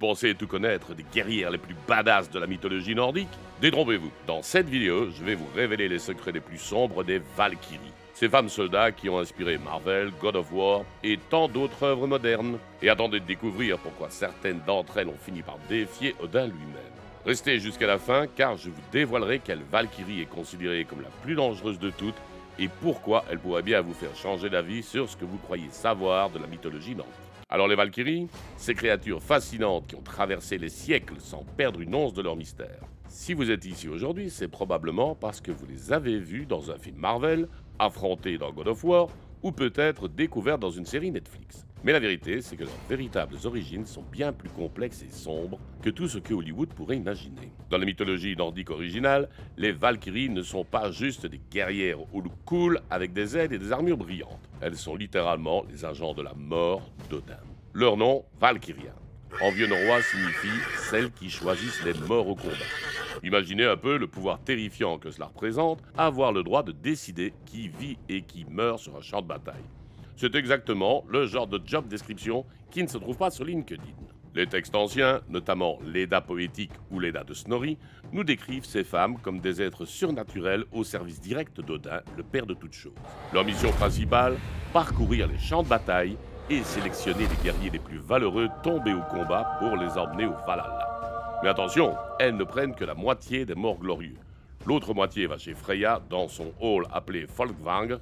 Vous pensez tout connaître des guerrières les plus badass de la mythologie nordique? Détrompez-vous, dans cette vidéo, je vais vous révéler les secrets les plus sombres des Valkyries. Ces femmes soldats qui ont inspiré Marvel, God of War et tant d'autres œuvres modernes. Et attendez de découvrir pourquoi certaines d'entre elles ont fini par défier Odin lui-même. Restez jusqu'à la fin car je vous dévoilerai quelle Valkyrie est considérée comme la plus dangereuse de toutes et pourquoi elle pourrait bien vous faire changer d'avis sur ce que vous croyez savoir de la mythologie nordique. Alors les Valkyries, ces créatures fascinantes qui ont traversé les siècles sans perdre une once de leur mystère. Si vous êtes ici aujourd'hui, c'est probablement parce que vous les avez vues dans un film Marvel, affrontées dans God of War, ou peut-être découvertes dans une série Netflix. Mais la vérité, c'est que leurs véritables origines sont bien plus complexes et sombres que tout ce que Hollywood pourrait imaginer. Dans la mythologie nordique originale, les Valkyries ne sont pas juste des guerrières au look cool avec des ailes et des armures brillantes. Elles sont littéralement les agents de la mort d'Odin. Leur nom, Valkyria, en vieux norrois signifie « celles qui choisissent les morts au combat ». Imaginez un peu le pouvoir terrifiant que cela représente, avoir le droit de décider qui vit et qui meurt sur un champ de bataille. C'est exactement le genre de job description qui ne se trouve pas sur LinkedIn. Les textes anciens, notamment l'Edda poétique ou l'Edda de Snorri, nous décrivent ces femmes comme des êtres surnaturels au service direct d'Odin, le père de toutes choses. Leur mission principale, parcourir les champs de bataille et sélectionner les guerriers les plus valeureux tombés au combat pour les emmener au Valhalla. Mais attention, elles ne prennent que la moitié des morts glorieux. L'autre moitié va chez Freya dans son hall appelé Folkvang.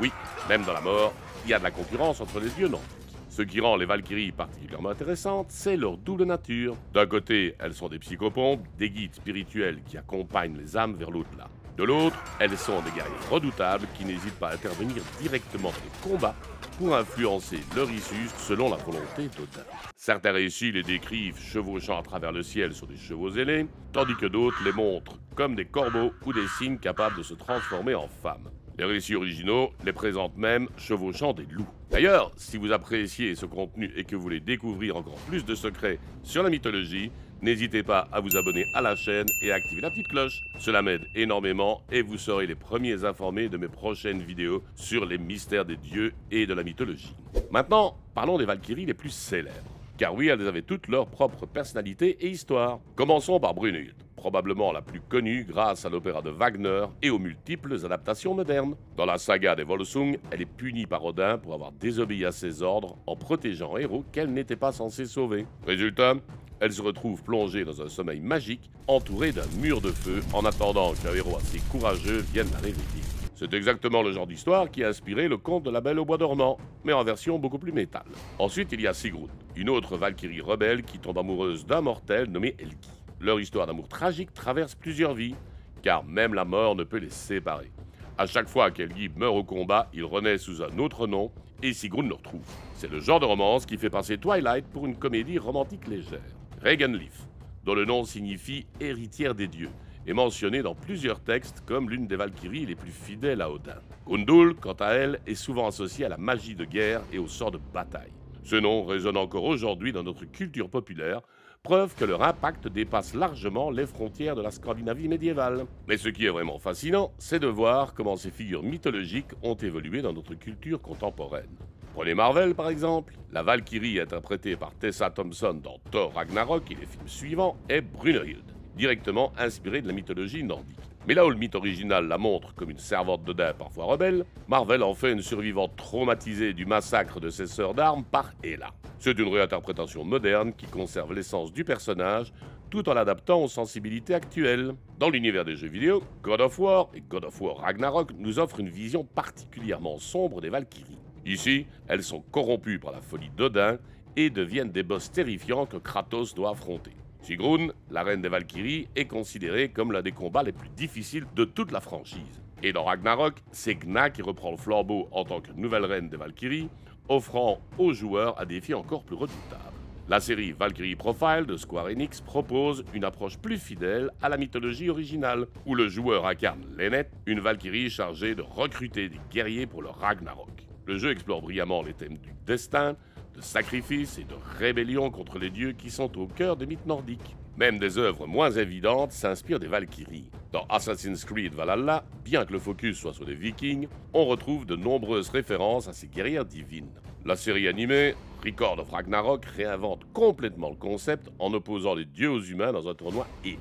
Oui, même dans la mort, il y a de la concurrence entre les dieux nordiques. Ce qui rend les Valkyries particulièrement intéressantes, c'est leur double nature. D'un côté, elles sont des psychopompes, des guides spirituels qui accompagnent les âmes vers l'au-delà. De l'autre, elles sont des guerriers redoutables qui n'hésitent pas à intervenir directement dans les combats pour influencer leur issue selon la volonté d'Odin. Certains récits les décrivent chevauchant à travers le ciel sur des chevaux ailés, tandis que d'autres les montrent comme des corbeaux ou des cygnes capables de se transformer en femmes. Les récits originaux les présentent même chevauchant des loups. D'ailleurs, si vous appréciez ce contenu et que vous voulez découvrir encore plus de secrets sur la mythologie, n'hésitez pas à vous abonner à la chaîne et à activer la petite cloche. Cela m'aide énormément et vous serez les premiers informés de mes prochaines vidéos sur les mystères des dieux et de la mythologie. Maintenant, parlons des Valkyries les plus célèbres. Car oui, elles avaient toutes leur propre personnalité et histoire. Commençons par Brunhild, probablement la plus connue grâce à l'opéra de Wagner et aux multiples adaptations modernes. Dans la saga des Volsung, elle est punie par Odin pour avoir désobéi à ses ordres en protégeant un héros qu'elle n'était pas censée sauver. Résultat, elle se retrouve plongée dans un sommeil magique, entourée d'un mur de feu, en attendant qu'un héros assez courageux vienne la réveiller. C'est exactement le genre d'histoire qui a inspiré le conte de la Belle au bois dormant, mais en version beaucoup plus métal. Ensuite, il y a Sigrun, une autre Valkyrie rebelle qui tombe amoureuse d'un mortel nommé Helgi. Leur histoire d'amour tragique traverse plusieurs vies, car même la mort ne peut les séparer. À chaque fois qu'Helgi meurt au combat, il renaît sous un autre nom, et Sigrun le retrouve. C'est le genre de romance qui fait passer Twilight pour une comédie romantique légère. Regenleif, dont le nom signifie « héritière des dieux », est mentionnée dans plusieurs textes comme l'une des Valkyries les plus fidèles à Odin. Gundul, quant à elle, est souvent associée à la magie de guerre et au sort de bataille. Ce nom résonne encore aujourd'hui dans notre culture populaire, preuve que leur impact dépasse largement les frontières de la Scandinavie médiévale. Mais ce qui est vraiment fascinant, c'est de voir comment ces figures mythologiques ont évolué dans notre culture contemporaine. Prenez Marvel par exemple, la Valkyrie interprétée par Tessa Thompson dans Thor Ragnarok et les films suivants est Brunhild, directement inspirée de la mythologie nordique. Mais là où le mythe original la montre comme une servante d'Odin parfois rebelle, Marvel en fait une survivante traumatisée du massacre de ses sœurs d'armes par Hela. C'est une réinterprétation moderne qui conserve l'essence du personnage tout en l'adaptant aux sensibilités actuelles. Dans l'univers des jeux vidéo, God of War et God of War Ragnarok nous offrent une vision particulièrement sombre des Valkyries. Ici, elles sont corrompues par la folie d'Odin et deviennent des boss terrifiants que Kratos doit affronter. Sigrun, la reine des Valkyries, est considérée comme l'un des combats les plus difficiles de toute la franchise. Et dans Ragnarok, c'est Gna qui reprend le flambeau en tant que nouvelle reine des Valkyries, offrant aux joueurs un défi encore plus redoutable. La série Valkyrie Profile de Square Enix propose une approche plus fidèle à la mythologie originale, où le joueur incarne Lynette, une Valkyrie chargée de recruter des guerriers pour le Ragnarok. Le jeu explore brillamment les thèmes du destin, de sacrifice et de rébellion contre les dieux qui sont au cœur des mythes nordiques. Même des œuvres moins évidentes s'inspirent des Valkyries. Dans Assassin's Creed Valhalla, bien que le focus soit sur les Vikings, on retrouve de nombreuses références à ces guerrières divines. La série animée Record of Ragnarok réinvente complètement le concept en opposant les dieux aux humains dans un tournoi épique,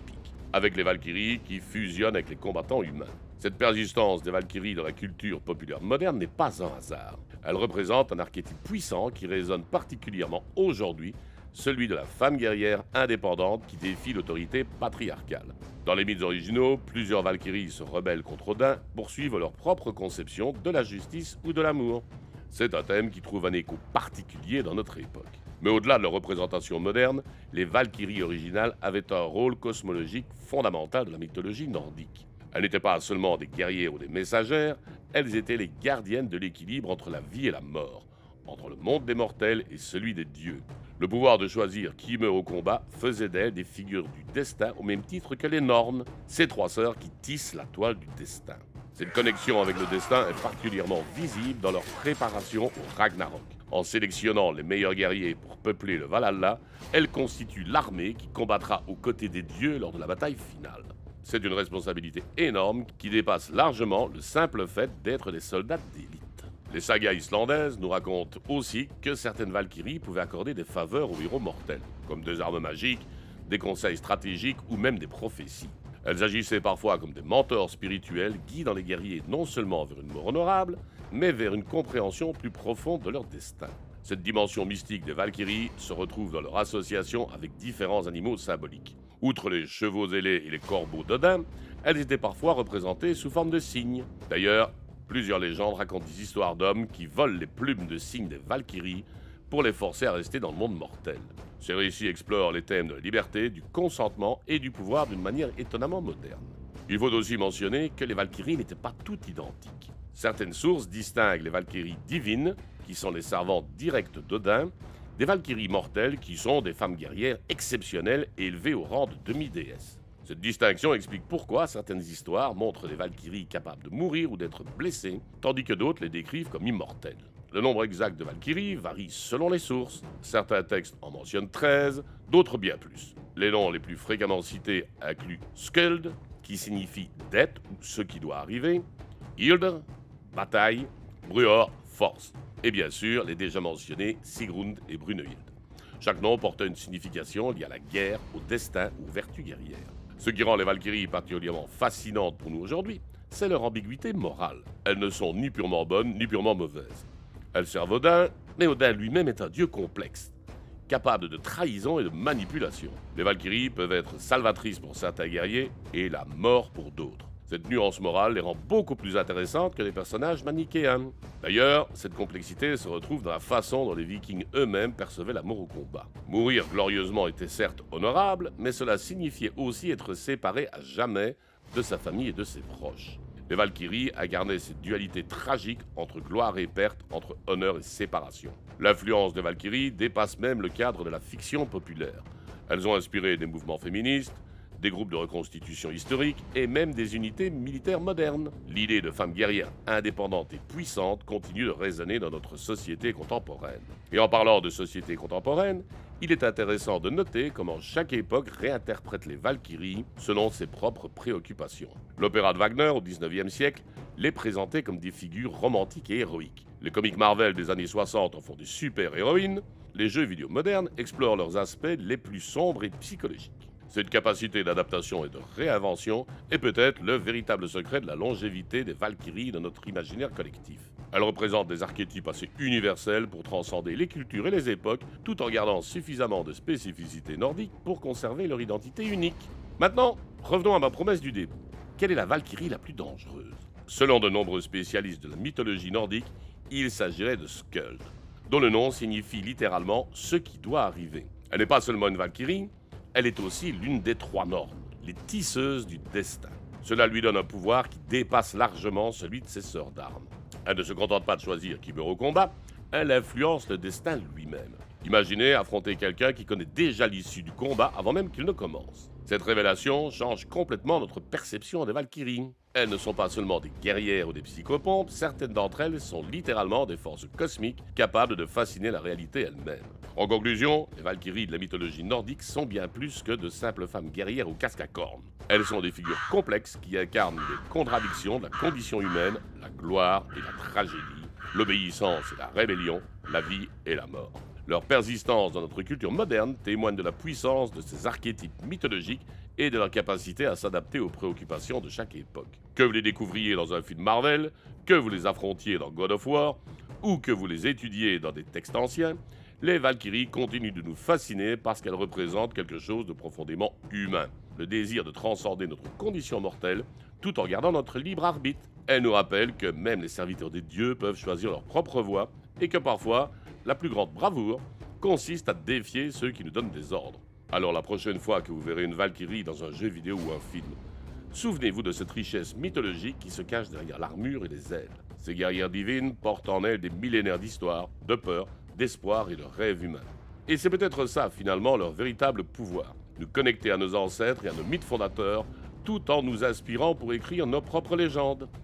avec les Valkyries qui fusionnent avec les combattants humains. Cette persistance des Valkyries dans la culture populaire moderne n'est pas un hasard. Elle représente un archétype puissant qui résonne particulièrement aujourd'hui, celui de la femme guerrière indépendante qui défie l'autorité patriarcale. Dans les mythes originaux, plusieurs Valkyries se rebellent contre Odin pour suivre leur propre conception de la justice ou de l'amour. C'est un thème qui trouve un écho particulier dans notre époque. Mais au-delà de leur représentation moderne, les Valkyries originales avaient un rôle cosmologique fondamental de la mythologie nordique. Elles n'étaient pas seulement des guerrières ou des messagères, elles étaient les gardiennes de l'équilibre entre la vie et la mort, entre le monde des mortels et celui des dieux. Le pouvoir de choisir qui meurt au combat faisait d'elles des figures du destin au même titre que les Nornes, ces trois sœurs qui tissent la toile du destin. Cette connexion avec le destin est particulièrement visible dans leur préparation au Ragnarok. En sélectionnant les meilleurs guerriers pour peupler le Valhalla, elles constituent l'armée qui combattra aux côtés des dieux lors de la bataille finale. C'est une responsabilité énorme qui dépasse largement le simple fait d'être des soldats d'élite. Les sagas islandaises nous racontent aussi que certaines Valkyries pouvaient accorder des faveurs aux héros mortels, comme des armes magiques, des conseils stratégiques ou même des prophéties. Elles agissaient parfois comme des mentors spirituels guidant les guerriers non seulement vers une mort honorable, mais vers une compréhension plus profonde de leur destin. Cette dimension mystique des Valkyries se retrouve dans leur association avec différents animaux symboliques. Outre les chevaux ailés et les corbeaux d'Odin, elles étaient parfois représentées sous forme de cygnes. D'ailleurs, plusieurs légendes racontent des histoires d'hommes qui volent les plumes de cygnes des Valkyries pour les forcer à rester dans le monde mortel. Ces récits explorent les thèmes de la liberté, du consentement et du pouvoir d'une manière étonnamment moderne. Il faut aussi mentionner que les Valkyries n'étaient pas toutes identiques. Certaines sources distinguent les Valkyries divines, qui sont les servantes directes d'Odin, des Valkyries mortelles, qui sont des femmes guerrières exceptionnelles et élevées au rang de demi-déesses. Cette distinction explique pourquoi certaines histoires montrent des Valkyries capables de mourir ou d'être blessées, tandis que d'autres les décrivent comme immortelles. Le nombre exact de Valkyries varie selon les sources. Certains textes en mentionnent 13, d'autres bien plus. Les noms les plus fréquemment cités incluent Skuld, qui signifie dette ou ce qui doit arriver, Hilde, bataille, Bruor, force, et bien sûr les déjà mentionnés Sigrund et Brunhild. Chaque nom porte une signification liée à la guerre, au destin ou aux vertus guerrières. Ce qui rend les Valkyries particulièrement fascinantes pour nous aujourd'hui, c'est leur ambiguïté morale. Elles ne sont ni purement bonnes ni purement mauvaises. Elles servent Odin, mais Odin lui-même est un dieu complexe, capable de trahison et de manipulation. Les Valkyries peuvent être salvatrices pour certains guerriers et la mort pour d'autres. Cette nuance morale les rend beaucoup plus intéressantes que les personnages manichéens. D'ailleurs, cette complexité se retrouve dans la façon dont les Vikings eux-mêmes percevaient la mort au combat. Mourir glorieusement était certes honorable, mais cela signifiait aussi être séparé à jamais de sa famille et de ses proches. Les Valkyries incarnaient cette dualité tragique entre gloire et perte, entre honneur et séparation. L'influence des Valkyries dépasse même le cadre de la fiction populaire. Elles ont inspiré des mouvements féministes, des groupes de reconstitution historique et même des unités militaires modernes. L'idée de femmes guerrières indépendantes et puissantes continue de résonner dans notre société contemporaine. Et en parlant de société contemporaine, il est intéressant de noter comment chaque époque réinterprète les Valkyries selon ses propres préoccupations. L'opéra de Wagner au XIXe siècle les présentait comme des figures romantiques et héroïques. Les comics Marvel des années 60 en font des super-héroïnes. Les jeux vidéo modernes explorent leurs aspects les plus sombres et psychologiques. Cette capacité d'adaptation et de réinvention est peut-être le véritable secret de la longévité des Valkyries dans notre imaginaire collectif. Elles représentent des archétypes assez universels pour transcender les cultures et les époques, tout en gardant suffisamment de spécificité nordique pour conserver leur identité unique. Maintenant, revenons à ma promesse du début. Quelle est la Valkyrie la plus dangereuse? Selon de nombreux spécialistes de la mythologie nordique, il s'agirait de Skuld, dont le nom signifie littéralement « ce qui doit arriver ». Elle n'est pas seulement une Valkyrie, elle est aussi l'une des trois Nornes, les tisseuses du destin. Cela lui donne un pouvoir qui dépasse largement celui de ses sœurs d'armes. Elle ne se contente pas de choisir qui meurt au combat, elle influence le destin lui-même. Imaginez affronter quelqu'un qui connaît déjà l'issue du combat avant même qu'il ne commence. Cette révélation change complètement notre perception des Valkyries. Elles ne sont pas seulement des guerrières ou des psychopompes, certaines d'entre elles sont littéralement des forces cosmiques capables de fasciner la réalité elle-même. En conclusion, les Valkyries de la mythologie nordique sont bien plus que de simples femmes guerrières ou casques à cornes. Elles sont des figures complexes qui incarnent les contradictions de la condition humaine, la gloire et la tragédie, l'obéissance et la rébellion, la vie et la mort. Leur persistance dans notre culture moderne témoigne de la puissance de ces archétypes mythologiques et de leur capacité à s'adapter aux préoccupations de chaque époque. Que vous les découvriez dans un film Marvel, que vous les affrontiez dans God of War, ou que vous les étudiez dans des textes anciens, les Valkyries continuent de nous fasciner parce qu'elles représentent quelque chose de profondément humain, le désir de transcender notre condition mortelle tout en gardant notre libre arbitre. Elles nous rappellent que même les serviteurs des dieux peuvent choisir leur propre voie et que parfois, la plus grande bravoure consiste à défier ceux qui nous donnent des ordres. Alors la prochaine fois que vous verrez une Valkyrie dans un jeu vidéo ou un film, souvenez-vous de cette richesse mythologique qui se cache derrière l'armure et les ailes. Ces guerrières divines portent en elles des millénaires d'histoire, de peur, d'espoir et de rêves humains. Et c'est peut-être ça finalement leur véritable pouvoir, nous connecter à nos ancêtres et à nos mythes fondateurs, tout en nous inspirant pour écrire nos propres légendes.